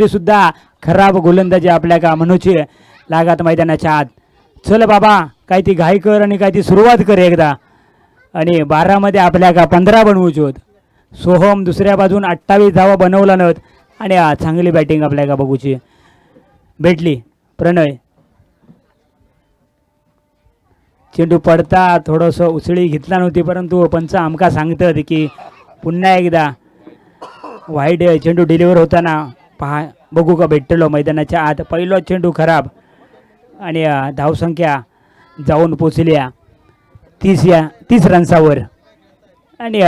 तरी सुद्धा खराब गोलंदाजी आपल्या का मनोची लागत मैदानाच्या आत. चल बाबा काय ती घाई कर आणि काय ती सुरुवात कर एकदा. आणि 12 मध्ये आपल्या का 15 बनवूचे होत. सोहम दुसऱ्या बाजून 28 धावा बनवला नव्हत आणि चांगली बॅटिंग आपल्या का बघूची भेटली. प्रणय चेंडू पडता थोडंसं उसळी घेतला नव्हती परंतु पंच आमका सांगतात की पुन्हा एकदा वाईट चेंडू डिलिव्हर होताना पहा बघू का भेटलो मैदानाच्या आत. पहिला चेंडू खराब आणि धावसंख्या जाऊन पोचली 30 रन्सावर. आणि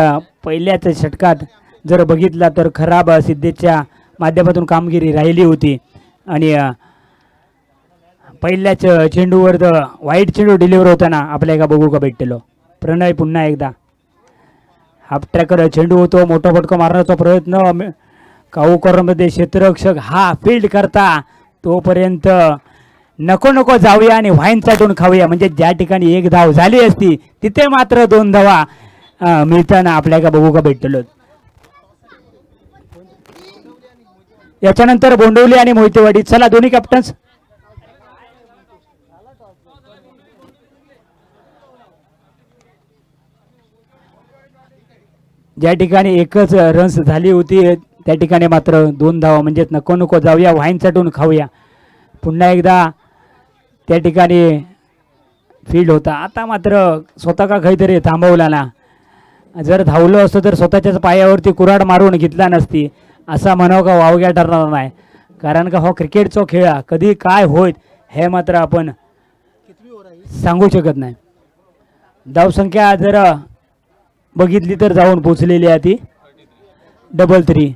पहिल्याच षटकात जर बघितला तर खराब सिद्धेच्या माध्यमातून कामगिरी राहिली होती आणि पहिल्याच चेंडूवर वाईट चेंडू डिलिव्हर होताना आपल्या का बघू का भेटलो. प्रणय पुन्हा एकदा हाफ ट्रॅकर चेंडू होतो. मोठा फटका मारण्याचा प्रयत्न काऊ कॉर्नरमध्ये क्षेत्ररक्षक हा फील्ड करता तोपर्यंत नको नको जाऊया आणि व्हाईन चाटून खाऊया. म्हणजे ज्या ठिकाणी 1 धाव झाली असती तिथे मात्र 2 धावा मिळताना आपल्या का बघू का भेटलो. याच्यानंतर बोंडवली आणि मोहितेवाडी. चला दोन्ही कॅप्टन्स ज्या ठिकाणी 1च रन्स झाली होती त्या ठिकाणी मात्र 2 धावा म्हणजे नको नको जाऊया व्हाईन चाटून खाऊया. पुन्हा एकदा त्या ठिकाणी फील्ड होता. आता मात्र स्वतः का काहीतरी थांबवला ना. जर धावलो असतं तर स्वतःच्याच पायावरती कुऱ्हाड मारून घेतला नसती असा म्हणावं का वावग्या ठरणार नाही. कारण का हो क्रिकेटचा खेळ कधी काय होईल हे मात्र आपण सांगू शकत नाही. धावसंख्या जर बघितली तर जाऊन पोचलेली आहे ती 33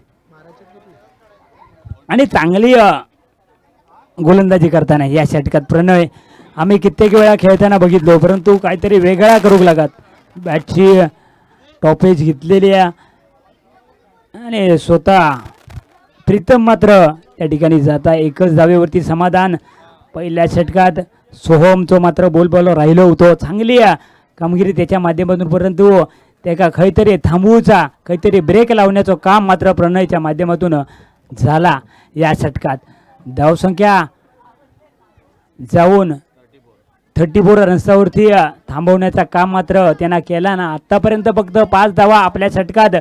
आणि चांगली गोलंदाजी करताना या षटकात प्रणय आम्ही कित्येक वेळा खेळताना बघितलो परंतु काहीतरी वेगळा करू लागत. बॅटची टॉपेज घेतलेली आहे आणि स्वतः प्रीतम मात्र त्या ठिकाणी जाता 1च धावेवरती समाधान. पहिल्या षटकात सोहमचं मात्र बोलबॉल राहिलो होतो. चांगली कामगिरी त्याच्या माध्यमातून परंतु त्याका काहीतरी थांबवूचा काहीतरी ब्रेक लावण्याचं काम मात्र प्रणयच्या माध्यमातून झाला. या षटकात धावसंख्या जाऊन 34 रन्सावरती थांबवण्याचा काम मात्र त्यांना केला ना. आत्तापर्यंत फक्त 5 धावा आपल्या षटकात